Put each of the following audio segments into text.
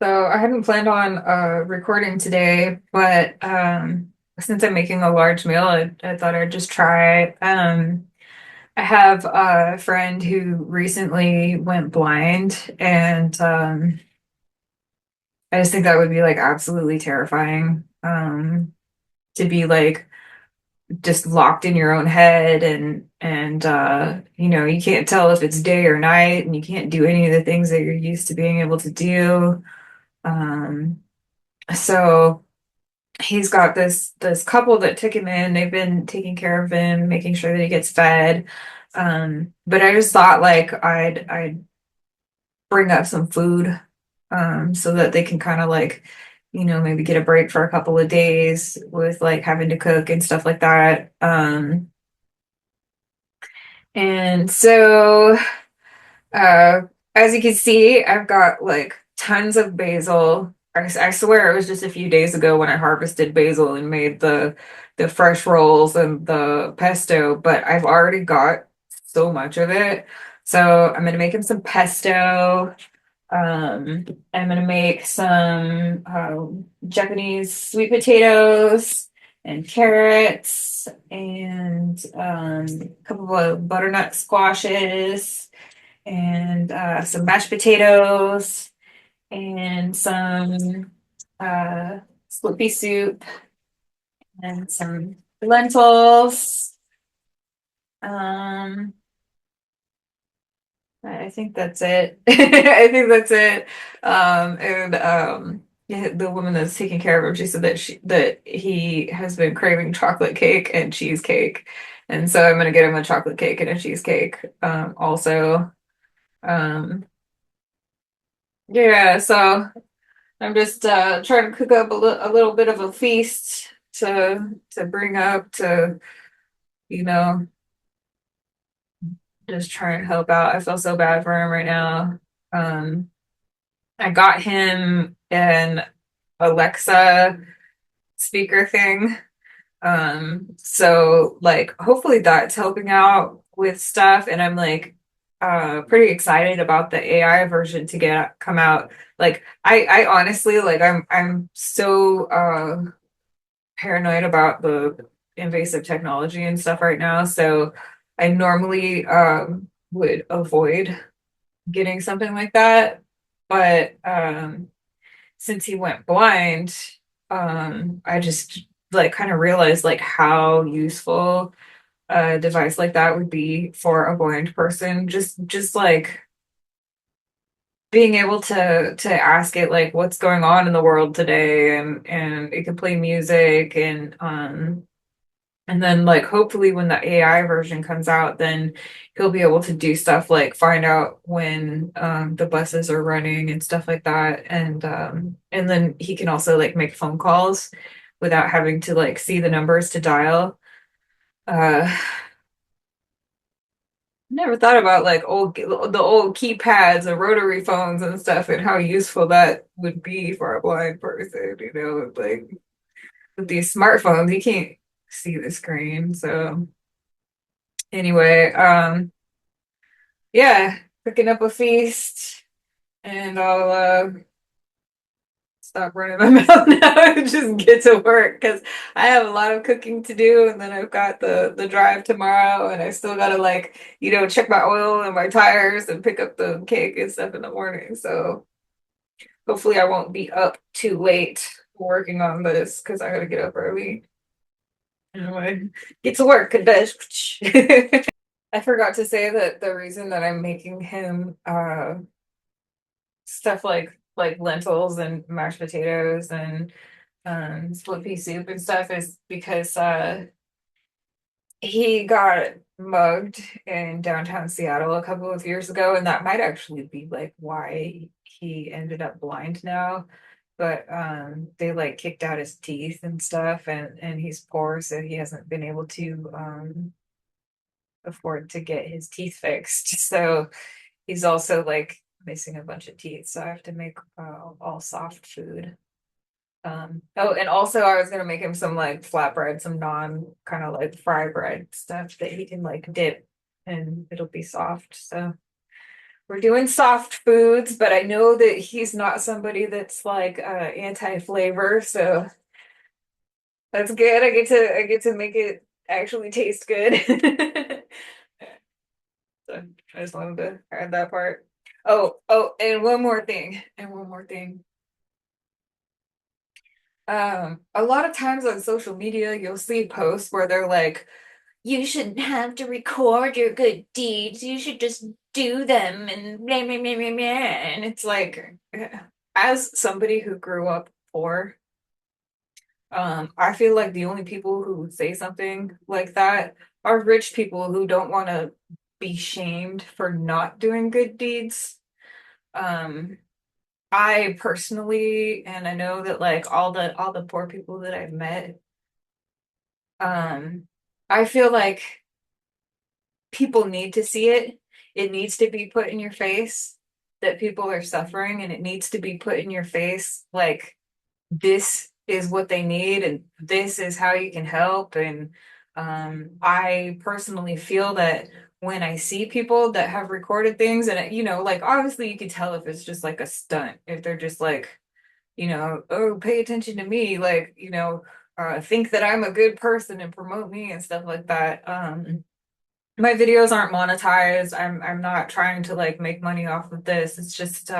So I hadn't planned on recording today, but since I'm making a large meal, I thought I'd just try. I have a friend who recently went blind, and I just think that would be like absolutely terrifying. To be like just locked in your own head and you can't tell if it's day or night, and you can't do any of the things that you're used to being able to do. Um, so. He's got this couple that took him in. They've been taking care of him, making sure that he gets fed. But I just thought like I'd bring up some food so that they can kind of like, maybe get a break for a couple of days with like having to cook and stuff like that. And so Uh, as you can see, I've got like tons of basil. I swear it was just a few days ago when I harvested basil and made the fresh rolls and the pesto, but I've already got so much of it. So I'm gonna make him some pesto. I'm gonna make some Japanese sweet potatoes and carrots and a couple of butternut squashes and some mashed potatoes and some split pea soup and some lentils. Um, I think that's it. I think that's it. And yeah, the woman that's taking care of him, she said that he has been craving chocolate cake and cheesecake, and so I'm gonna get him a chocolate cake and a cheesecake. Also, um, yeah. So I'm just trying to cook up a little bit of a feast to bring up to, you know, just try and help out. I feel so bad for him right now. Um, I got him an Alexa speaker thing. So like hopefully that's helping out with stuff. And I'm like pretty excited about the AI version to get come out. Like I honestly like I'm so paranoid about the invasive technology and stuff right now. So I normally would avoid getting something like that. But since he went blind, I just like kind of realized like how useful a device like that would be for a blind person. Just like being able to ask it like what's going on in the world today, and it can play music and then like hopefully when the AI version comes out, then he'll be able to do stuff like find out when the buses are running and stuff like that. And then he can also like make phone calls without having to like see the numbers to dial. Uh Never thought about like the old keypads and rotary phones and stuff and how useful that would be for a blind person, like with these smartphones, you can't see the screen. So anyway, yeah, cooking up a feast, and I'll stop running my mouth now and just get to work because I have a lot of cooking to do, and then I've got the drive tomorrow, and I still gotta like check my oil and my tires and pick up the cake and stuff in the morning. So hopefully I won't be up too late working on this because I gotta get up early. Anyway, get to work, bitch. I forgot to say that the reason that I'm making him stuff like lentils and mashed potatoes and split pea soup and stuff is because he got mugged in downtown Seattle a couple of years ago, and that might actually be like why he ended up blind now. But they like kicked out his teeth and stuff, and he's poor, so he hasn't been able to afford to get his teeth fixed. So he's also like missing a bunch of teeth, so I have to make all soft food. Oh, and also I was gonna make him some like flatbread, some non kind of like fry bread stuff that he can like dip and it'll be soft. So we're doing soft foods, but I know that he's not somebody that's like anti-flavor, so that's good. I get to make it actually taste good. So I just wanted to add that part. Oh, and one more thing. And one more thing. A lot of times on social media, you'll see posts where they're like, you shouldn't have to record your good deeds. You should just do them and blah, blah, blah, blah, blah. And it's like, as somebody who grew up poor, I feel like the only people who say something like that are rich people who don't want to be shamed for not doing good deeds. Um, I personally, and I know that like all the poor people that I've met, um, I feel like people need to see it. It needs to be put in your face that people are suffering, and it needs to be put in your face like this is what they need and this is how you can help. And I personally feel that when I see people that have recorded things, and like obviously you can tell if it's just like a stunt, if they're just like, oh, pay attention to me, like, think that I'm a good person and promote me and stuff like that. My videos aren't monetized. I'm not trying to like make money off of this. It's just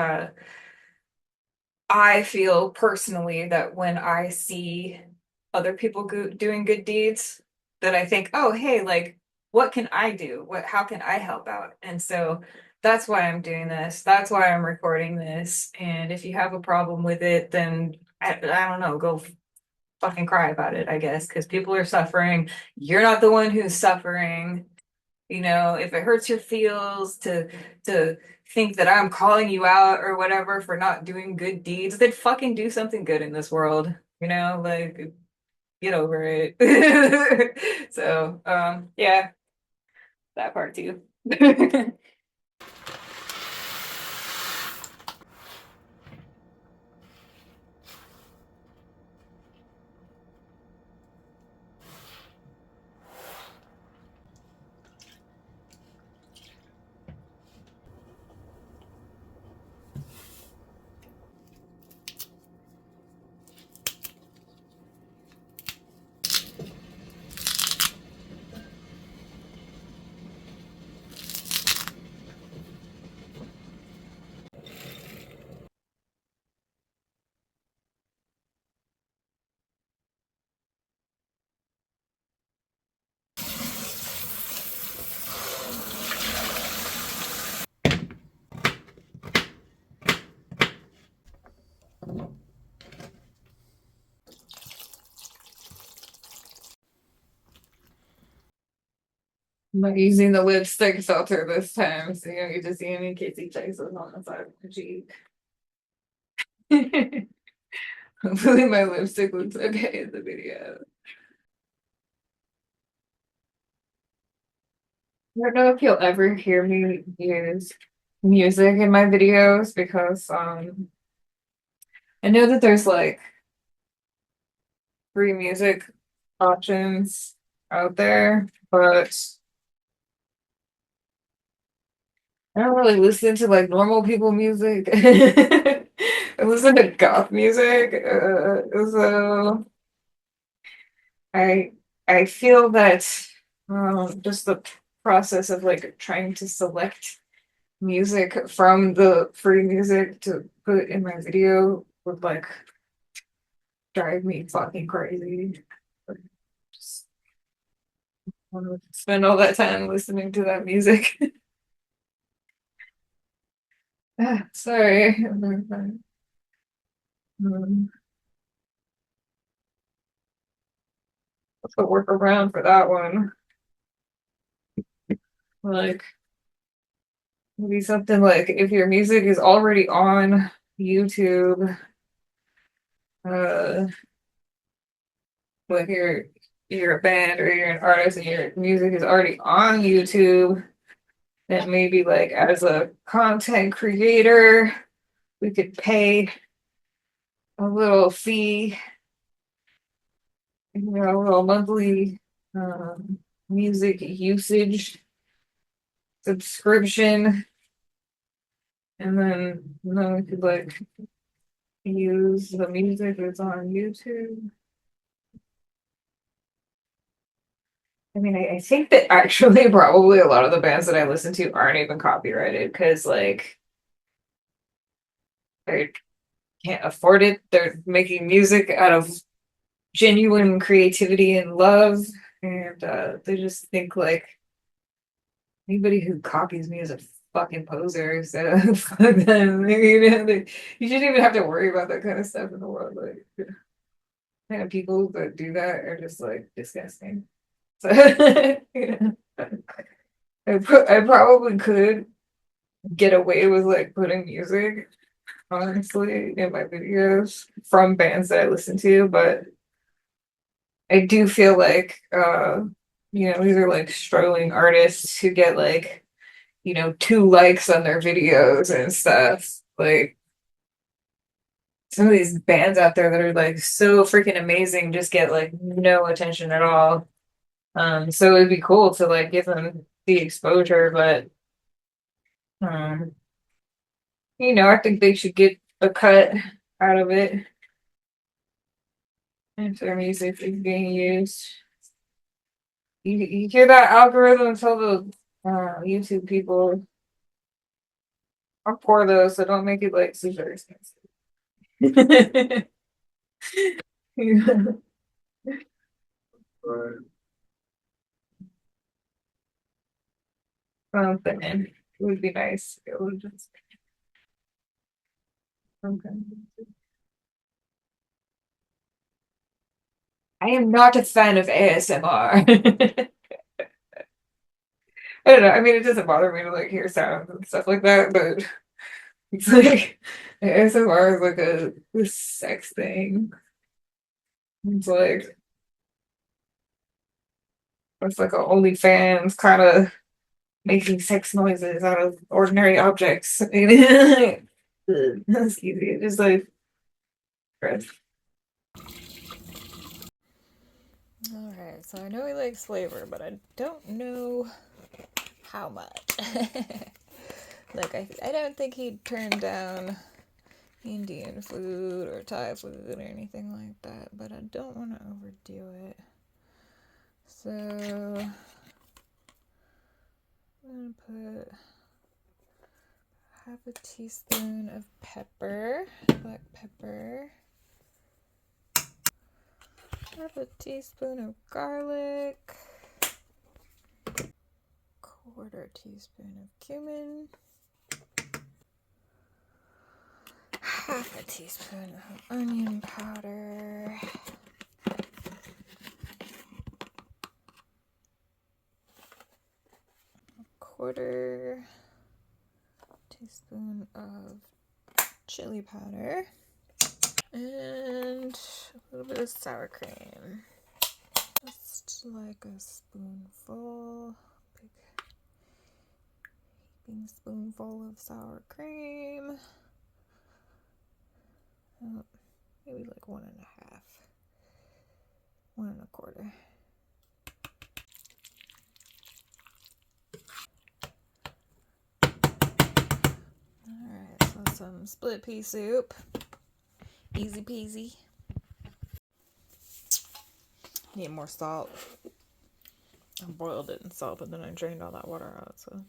I feel personally that when I see other people doing good deeds, that I think, oh, hey, like, what can I do? How can I help out? And so that's why I'm doing this. That's why I'm recording this. And if you have a problem with it, then I don't know, go fucking cry about it, I guess, because people are suffering. You're not the one who's suffering. If it hurts your feels to think that I'm calling you out or whatever for not doing good deeds, then fucking do something good in this world. Like get over it. So, yeah, that part too. I'm not using the lipstick filter this time, so you don't get to see any kissy faces on the side of my cheek. Hopefully my lipstick looks okay in the video. I don't know if you'll ever hear me use music in my videos because I know that there's like free music options out there, but I don't really listen to like normal people music. I listen to goth music. So I I feel that just the process of like trying to select music from the free music to put in my video would like drive me fucking crazy. Just want to spend all that time listening to that music. Sorry. What's the workaround for that one? Like maybe something like if your music is already on YouTube, uh, like you're a band or you're an artist and your music is already on YouTube, then maybe like as a content creator, we could pay a little fee, a little monthly music usage subscription And then we could like use the music that's on YouTube. I mean, I think that actually probably a lot of the bands that I listen to aren't even copyrighted because like they can't afford it. They're making music out of genuine creativity and love, and they just think like anybody who copies me is a fucking poser. So fuck them. You know, you shouldn't even have to worry about that kind of stuff in the world. Like, kind of people that do that are just like disgusting. So, you know, I probably could get away with like putting music, honestly, in my videos from bands that I listen to, but I do feel like these are like struggling artists who get like, 2 likes on their videos and stuff. Like some of these bands out there that are like so freaking amazing just get like no attention at all. So it'd be cool to like give them the exposure, but um, I think they should get a cut out of it if their music is being used. You hear that algorithm tell the YouTube people, I'll pour those, so don't make it like super expensive. Yeah. Something. It would be nice. It would just okay. I am not a fan of ASMR. I don't know. I mean, it doesn't bother me to like hear sounds and stuff like that, but it's like ASMR is like a sex thing. It's like it's like a OnlyFans kind of making sex noises out of ordinary objects. Excuse me. It's just like gross. Alright, so I know he likes flavor, but I don't know how much. Like, I don't think he'd turn down Indian food or Thai food or anything like that, but I don't want to overdo it. So, I'm gonna put half a teaspoon of pepper, black pepper, half a teaspoon of garlic, quarter teaspoon of cumin, half a teaspoon of onion powder, quarter teaspoon of chili powder, and a little bit of sour cream. Just like a spoonful, big heaping spoonful of sour cream. Oh, maybe like 1.5, 1.25. Alright, so some split pea soup. Easy peasy. Need more salt. I boiled it in salt, but then I drained all that water out, so.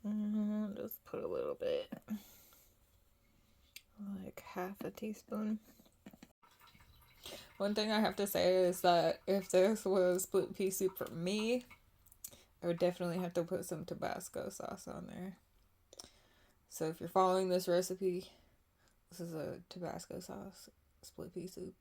And just put a little bit. Like half a teaspoon. One thing I have to say is that if this was split pea soup for me, I would definitely have to put some Tabasco sauce on there. So if you're following this recipe, this is a Tabasco sauce split pea soup.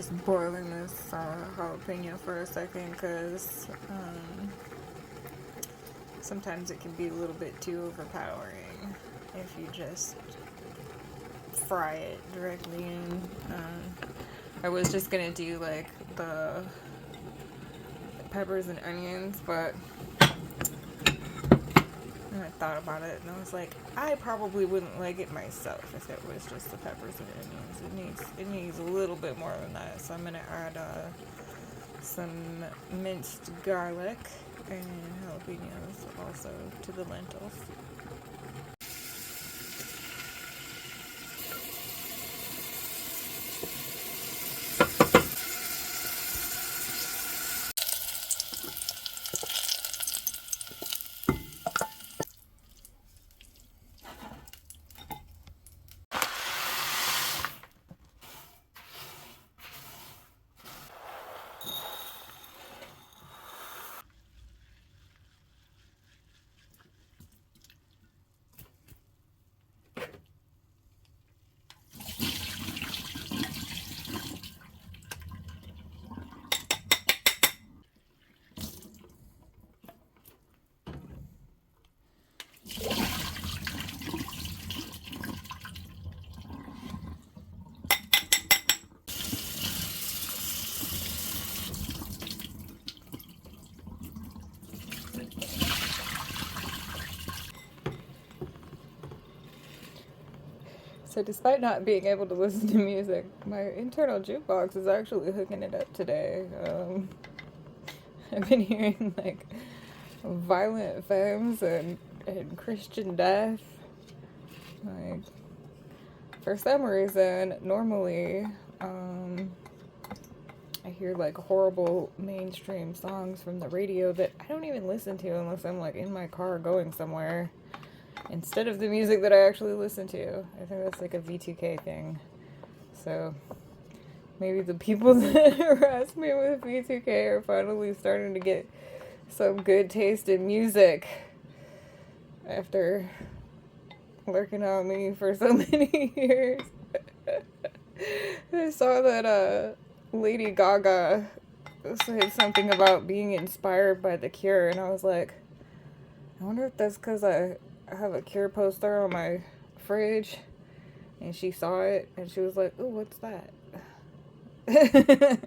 just boiling this jalapeno for a second because sometimes it can be a little bit too overpowering if you just fry it directly in. I was just gonna do like the peppers and onions, but I thought about it and I was like, I probably wouldn't like it myself if it was just the peppers and onions. It needs a little bit more than that. So I'm gonna add some minced garlic and jalapenos also to the lentils. So despite not being able to listen to music, my internal jukebox is actually hooking it up today. I've been hearing like violent femmes and Christian death. Like, for some reason, normally, I hear like horrible mainstream songs from the radio that I don't even listen to unless I'm like in my car going somewhere, instead of the music that I actually listen to. I think that's like a V2K thing. So maybe the people that harass me with V2K are finally starting to get some good taste in music after lurking on me for so many years. I saw that Lady Gaga said something about being inspired by The Cure, and I was like, I wonder if that's because I have a Cure poster on my fridge, and she saw it, and she was like, "Ooh, what's that?" Anyway.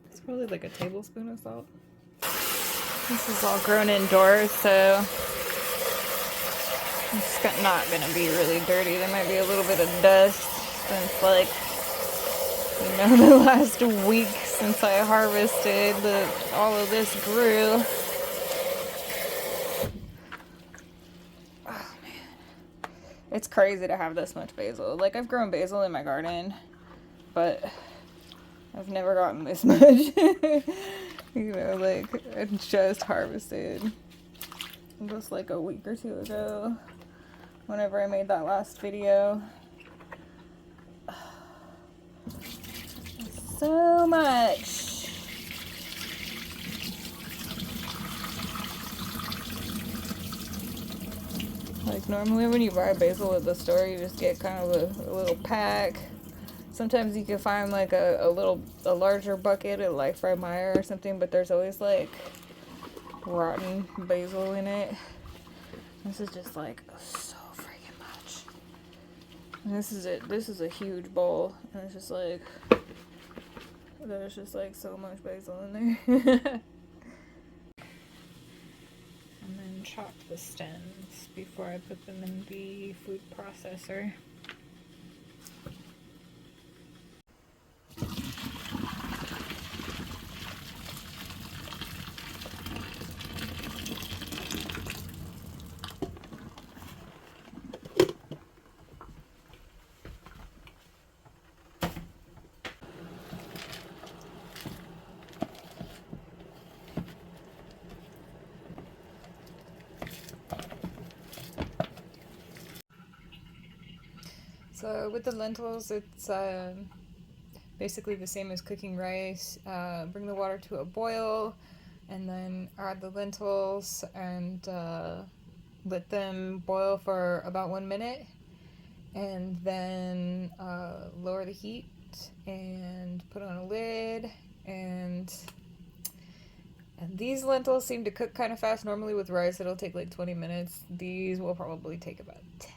It's probably like a tablespoon of salt. This is all grown indoors, so it's not gonna be really dirty. There might be a little bit of dust since, like, the last week since I harvested, all of this grew. Oh man, it's crazy to have this much basil. Like, I've grown basil in my garden, but I've never gotten this much. Like, I just harvested just like a week or two ago, whenever I made that last video. So much. Like, normally when you buy basil at the store, you just get kind of a little pack. Sometimes you can find like a larger bucket at like Fred Meyer or something, but there's always like rotten basil in it. This is just like so freaking much. And this is it. This is a huge bowl, and it's just like there's just like so much basil in there. And then chop the stems before I put them in the food processor. So with the lentils, it's basically the same as cooking rice. Bring the water to a boil, and then add the lentils and let them boil for about 1 minute, and then lower the heat and put on a lid. And these lentils seem to cook kind of fast. Normally with rice it'll take like 20 minutes. These will probably take about 10.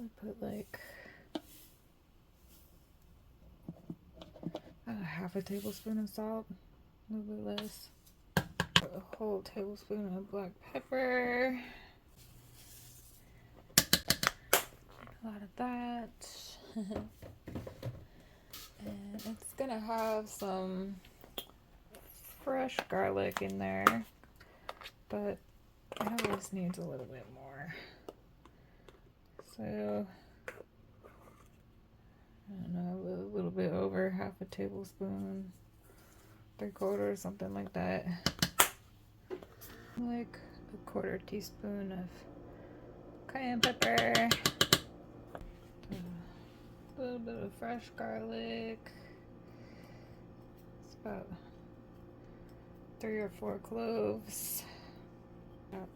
I put like half a tablespoon of salt, a little bit less. Put a whole tablespoon of black pepper. A lot of that. And it's gonna have some fresh garlic in there, but it always needs a little bit more. So, I don't know, a little bit over half a tablespoon, 3/4, something like that. Like a 1/4 teaspoon of cayenne pepper, a little bit of fresh garlic. It's about 3 or 4 cloves. About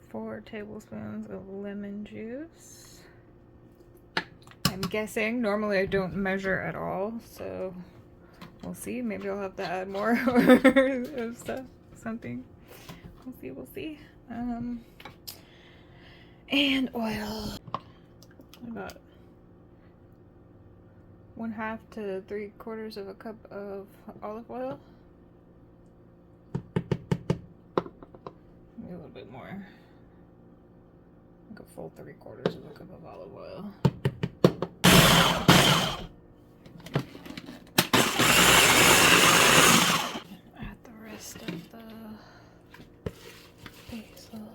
4 tablespoons of lemon juice. I'm guessing. Normally I don't measure at all, so we'll see. Maybe I'll have to add more of stuff, something. We'll see. And oil. About 1/2 to 3/4 of a cup of olive oil. Maybe a little bit more. Like a full 3/4 of a cup of olive oil. Add the rest of the basil.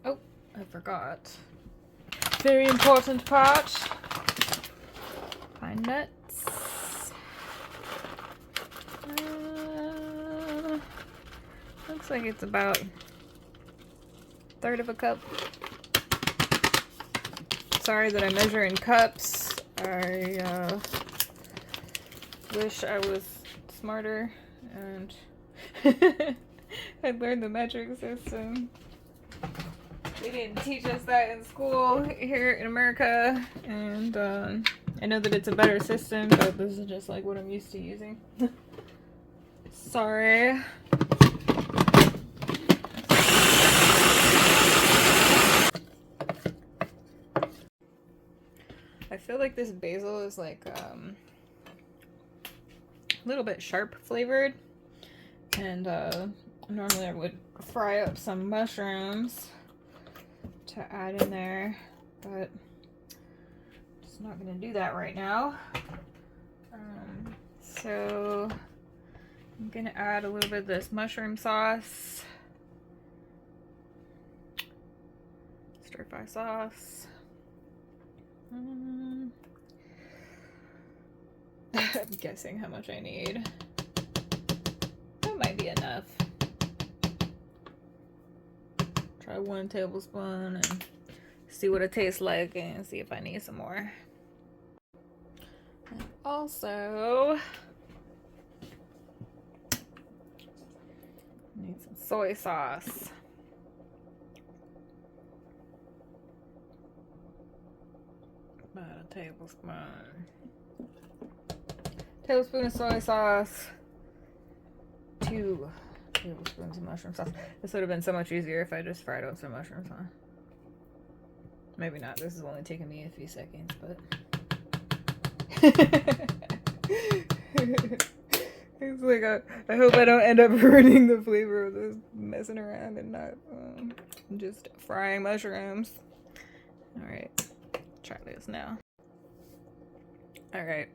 Oh, I forgot. Very important part. Pine nuts. Looks like it's about 1/3 of a cup. Sorry that I measure in cups. I wish I was smarter and I'd learned the metric system. They didn't teach us that in school here in America, and I know that it's a better system, but this is just like what I'm used to using. Sorry. I feel like this basil is like a little bit sharp flavored, and normally I would fry up some mushrooms to add in there, but just not gonna do that right now. So I'm gonna add a little bit of this mushroom sauce, stir fry sauce. I'm guessing how much I need. That might be enough. Try 1 tablespoon and see what it tastes like and see if I need some more. And also, need some soy sauce. About a tablespoon. Tablespoon of soy sauce. 2 tablespoons of mushroom sauce. This would have been so much easier if I just fried up some mushrooms, huh? Maybe not. This is only taking me a few seconds, but. It's like I hope I don't end up ruining the flavor of this messing around and not just frying mushrooms. All right, try this now. All right,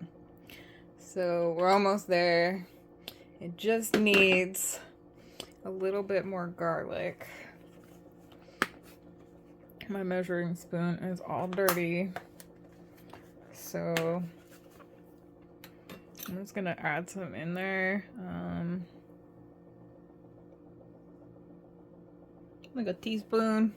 so we're almost there. It just needs a little bit more garlic. My measuring spoon is all dirty, so I'm just gonna add some in there. Like a teaspoon.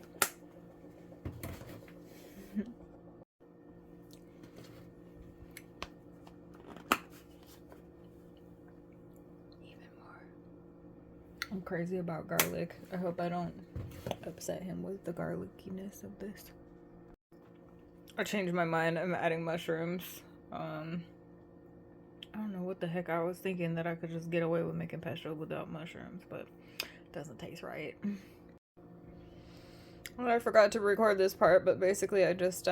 Even more. I'm crazy about garlic. I hope I don't upset him with the garlickiness of this. I changed my mind. I'm adding mushrooms. I don't know what the heck I was thinking, that I could just get away with making pesto without mushrooms, but it doesn't taste right. Well, I forgot to record this part, but basically I just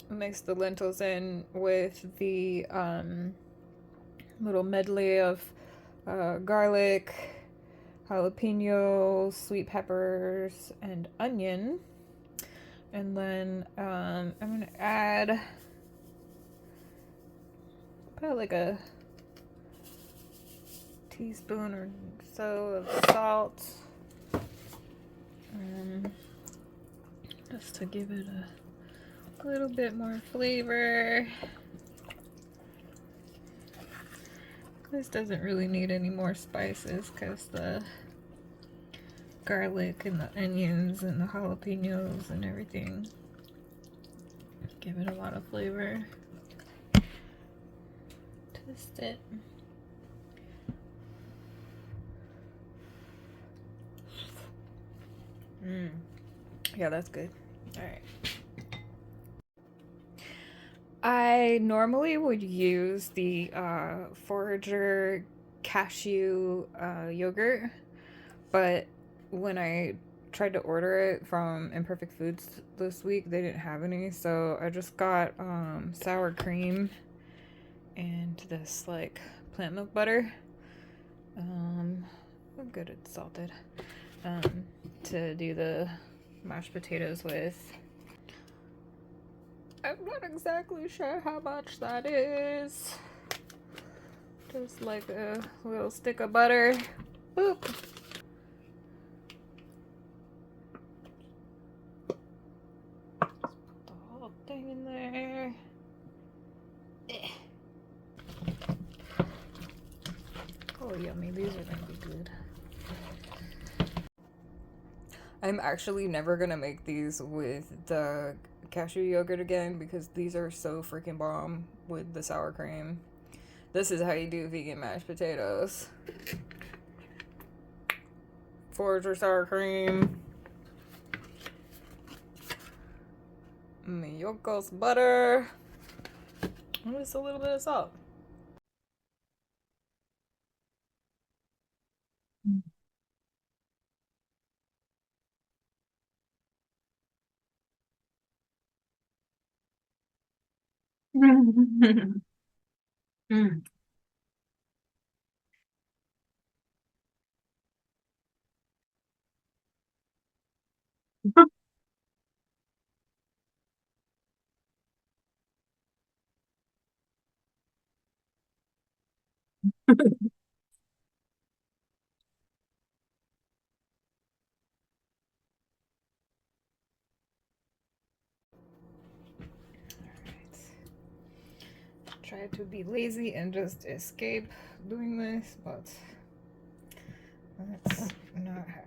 mixed the lentils in with the little medley of garlic, jalapenos, sweet peppers, and onion. And then I'm gonna add about like a teaspoon or so of salt, just to give it a little bit more flavor. This doesn't really need any more spices because the garlic and the onions and the jalapenos and everything give it a lot of flavor. Twist it. Yeah, that's good. All right. I normally would use the Forager cashew yogurt, but when I tried to order it from Imperfect Foods this week, they didn't have any, so I just got sour cream and this like plant milk butter. I'm good at salted. To do the mashed potatoes with. I'm not exactly sure how much that is. Just like a little stick of butter. Boop. Just put the whole thing in there. Oh, yummy. These are gonna be good. I'm actually never gonna make these with the cashew yogurt again because these are so freaking bomb with the sour cream. This is how you do vegan mashed potatoes. Forager sour cream. Miyokos butter. And just a little bit of salt. Try to be lazy and just escape doing this, but that's not happening.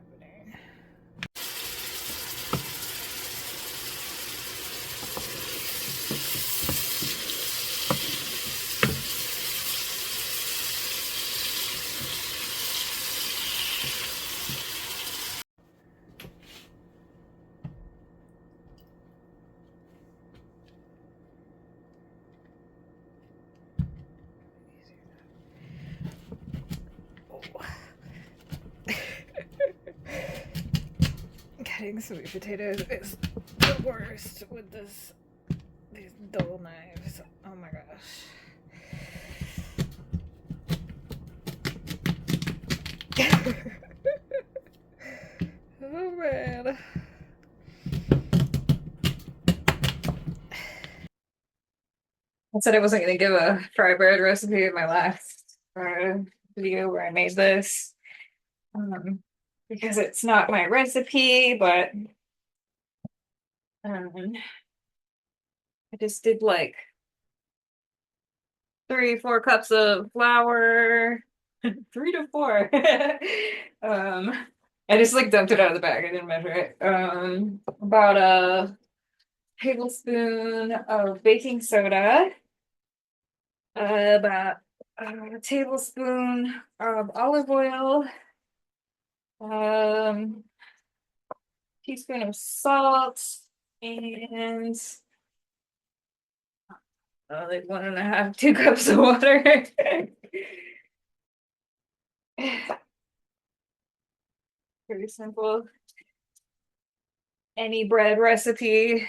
cutting sweet potatoes is the worst with these dull knives. Oh my gosh. Oh man. I said I wasn't going to give a fry bread recipe in my last video where I made this um, because it's not my recipe, but um, I just did like 3, 4 cups of flour, 3 to 4. I just like dumped it out of the bag. I didn't measure it. About a tablespoon of baking soda, about a tablespoon of olive oil, um, teaspoon of salt, and like 1.5, 2 cups of water. Pretty simple. Any bread recipe.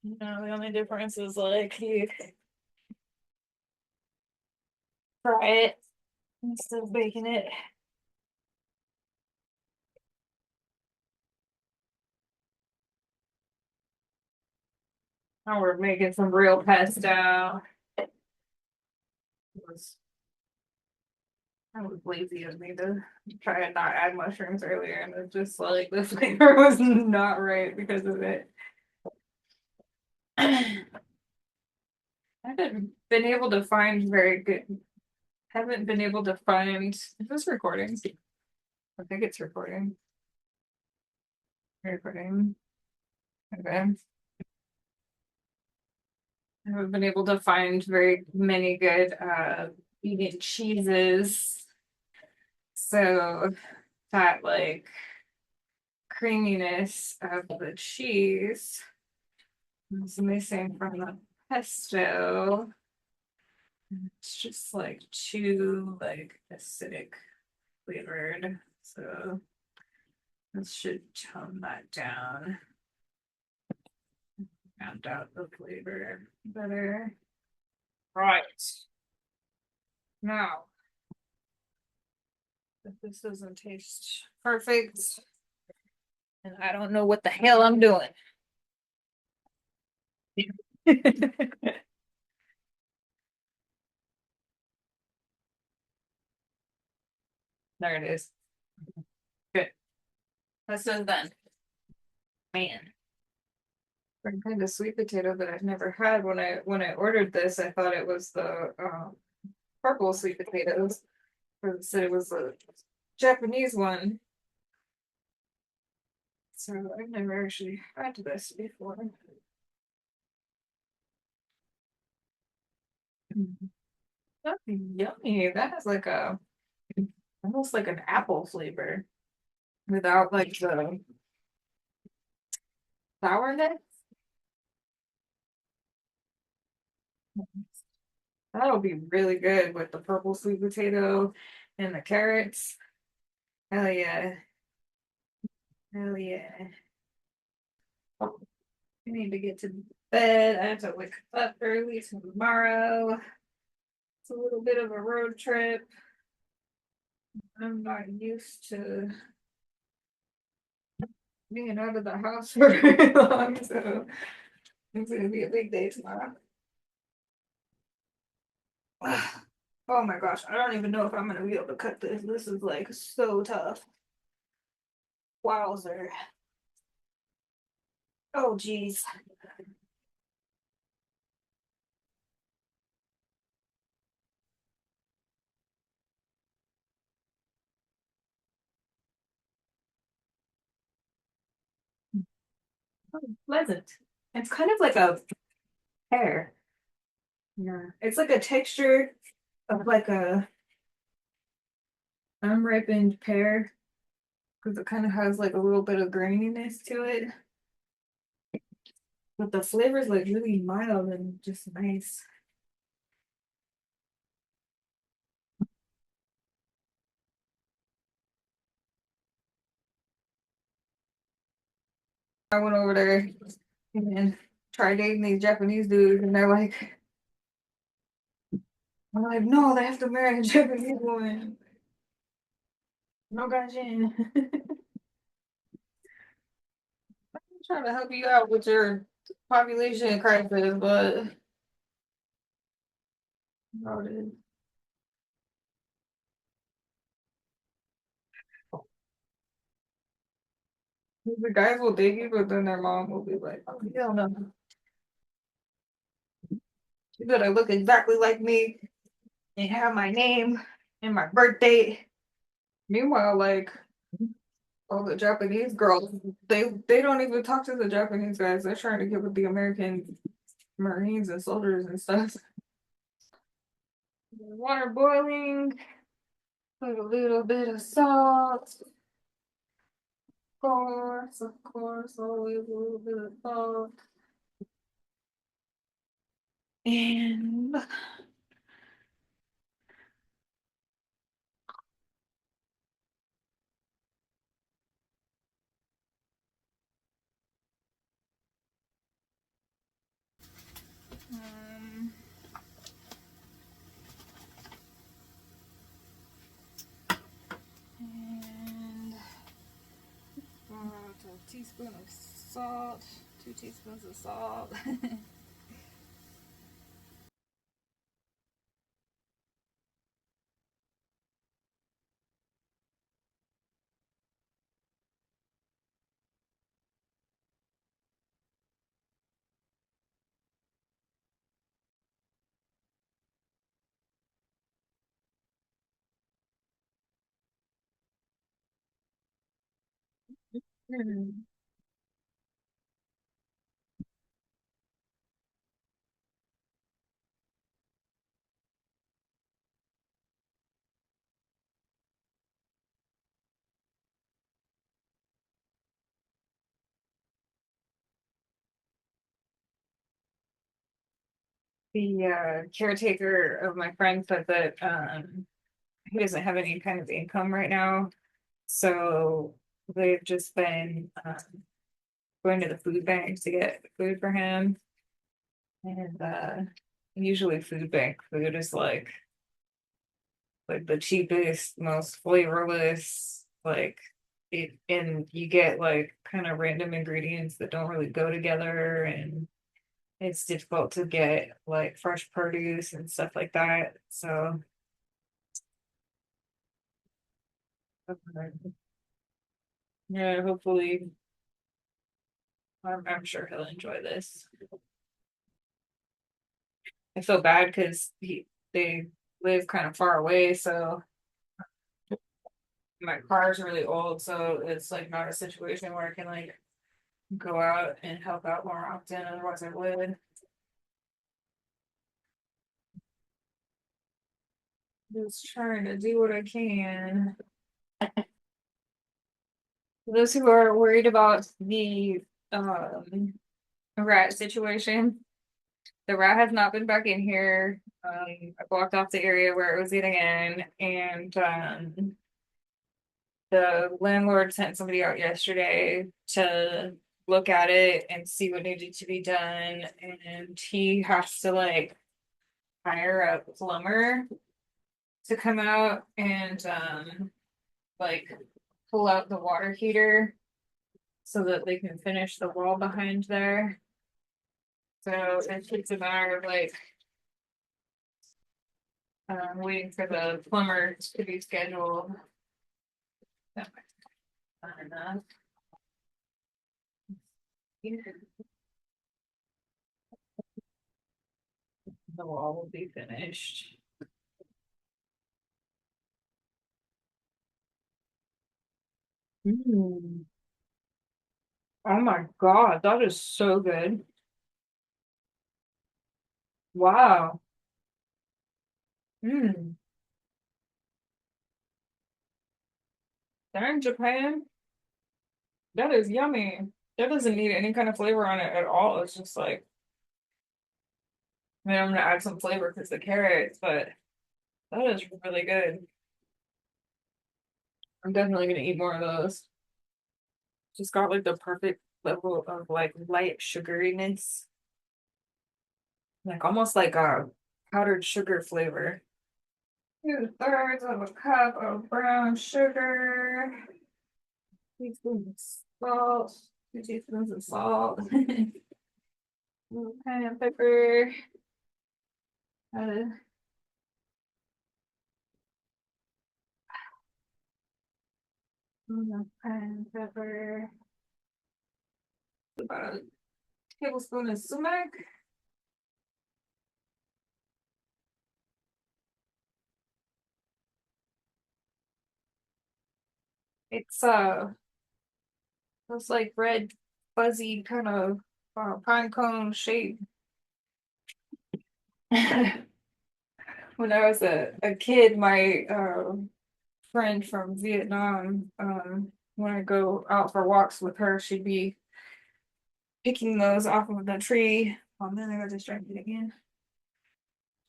The only difference is like you fry it instead of baking it. Now we're making some real pesto. was I was lazy of me to try and not add mushrooms earlier, and it's just like the flavor was not right because of it. I haven't been able to find very good. Haven't been able to find. Is this recording? I think it's recording. Recording. Okay. I haven't been able to find very many good vegan cheeses. So that like creaminess of the cheese is missing from the pesto. It's just like too like acidic flavored. So this should tone that down, round out the flavor better. Right. Now, if this doesn't taste perfect, and I don't know what the hell I'm doing. There it is. Good. This is done. Man. Some kind of sweet potato that I've never had. When I ordered this, I thought it was the purple sweet potatoes. Or it said it was a Japanese one. So I've never actually had this before. That's yummy. That has like a almost like an apple flavor without like the sourness. That'll be really good with the purple sweet potato and the carrots. Hell yeah. Hell yeah. I need to get to bed. I have to wake up early tomorrow. It's a little bit of a road trip. I'm not used to being out of the house for very long, so it's gonna be a big day tomorrow. Oh my gosh, I don't even know if I'm gonna be able to cut this. This is like so tough. Wowzer. Oh geez. Pleasant. It's kind of like a pear. Yeah. It's like a texture of like a unripened pear because it kind of has like a little bit of graininess to it. But the flavor is like really mild and just nice. I went over there and tried dating these Japanese dudes, and they're like, I'm like, no, they have to marry a Japanese woman. No gajin. I'm trying to help you out with your population crisis, but no, the guys will date you, but then their mom will be like, oh, hell no. You better look exactly like me and have my name and my birth date. Meanwhile, like all the Japanese girls, they don't even talk to the Japanese guys. They're trying to get with the American Marines and soldiers and stuff. Water boiling, put a little bit of salt. Of course, always a little bit of salt. And Um, and a teaspoon of salt, 2 teaspoons of salt. the caretaker of my friend said that he doesn't have any kind of income right now. So they've just been going to the food bank to get food for him. And usually food bank food is like the cheapest, most flavorless, like it, and you get like kind of random ingredients that don't really go together, and it's difficult to get like fresh produce and stuff like that. So yeah, hopefully I'm sure he'll enjoy this. I feel bad because they live kind of far away, so my car is really old, so it's like not a situation where I can like go out and help out more often, otherwise I would. Just trying to do what I can. For those who are worried about the rat situation, the rat has not been back in here. I blocked off the area where it was getting in, and the landlord sent somebody out yesterday to look at it and see what needed to be done. And he has to like hire a plumber to come out and like pull out the water heater so that they can finish the wall behind there. So it's just a matter of like waiting for the plumber to be scheduled. Not enough. The wall will be finished. Mm. Oh my God, that is so good. Wow. Mm. They're in Japan. That is yummy. That doesn't need any kind of flavor on it at all. It's just like, I mean, I'm gonna add some flavor because the carrots, but that is really good. I'm definitely gonna eat more of those. Just got like the perfect level of like light sugariness, like almost like a powdered sugar flavor. 2/3 of a cup of brown sugar, teaspoons of salt, 2 teaspoons of salt, cayenne pepper, uh, cayenne pepper, about a tablespoon of sumac. It's looks like red, fuzzy kind of pine cone shape. When I was a kid, my friend from Vietnam, when I go out for walks with her, she'd be picking those off of the tree. Oh man, I got distracted again.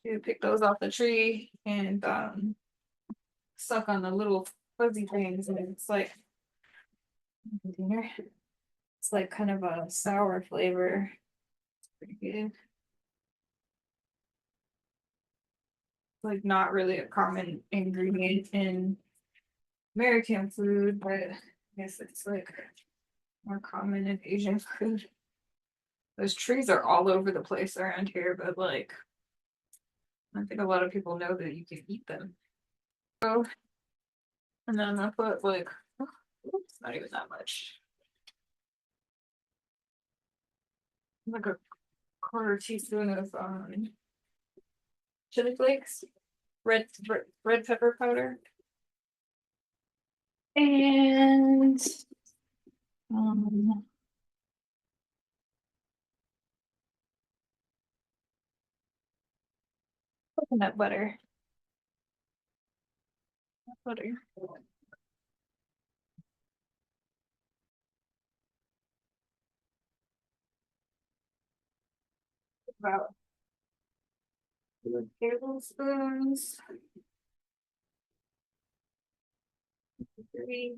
She would pick those off the tree and suck on the little fuzzy things, and it's like it's like kind of a sour flavor. Pretty good. Like not really a common ingredient in American food, but I guess it's like more common in Asian food. Those trees are all over the place around here, but like I think a lot of people know that you can eat them. So, and then I put like, it's not even that much, like a quarter teaspoon of chili flakes, red pepper powder, and um, coconut butter. Butter. About 2 tablespoons. 3.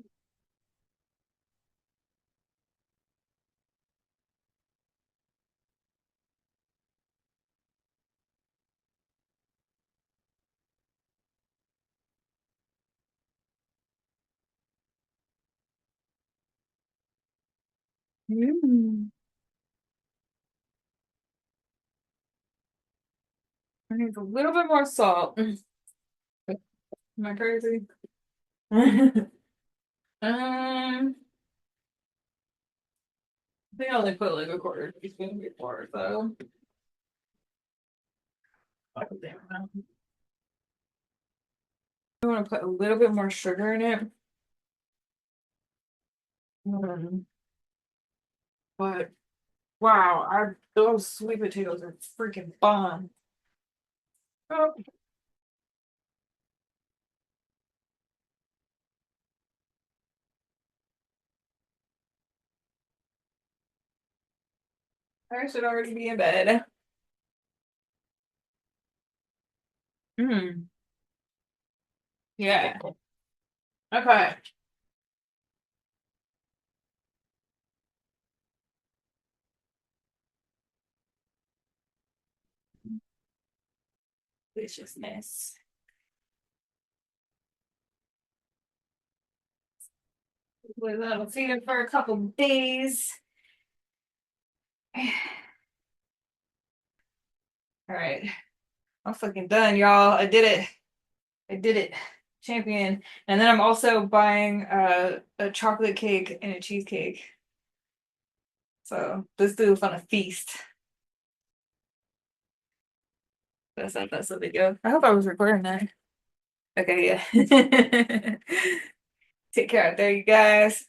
Mm. I need a little bit more salt. Am I crazy? I think I only put like a quarter teaspoon before, so I want to put a little bit more sugar in it. Mm. But wow, those sweet potatoes are freaking bomb. Oh, I should already be in bed. Mm, yeah. Okay. Deliciousness. That'll feed it for a couple days. All right. I'm fucking done, y'all. I did it. I did it. Champion. And then I'm also buying a chocolate cake and a cheesecake. So let's do a feast. That's a video. I hope I was recording that. Okay, yeah. Take care out there, you guys.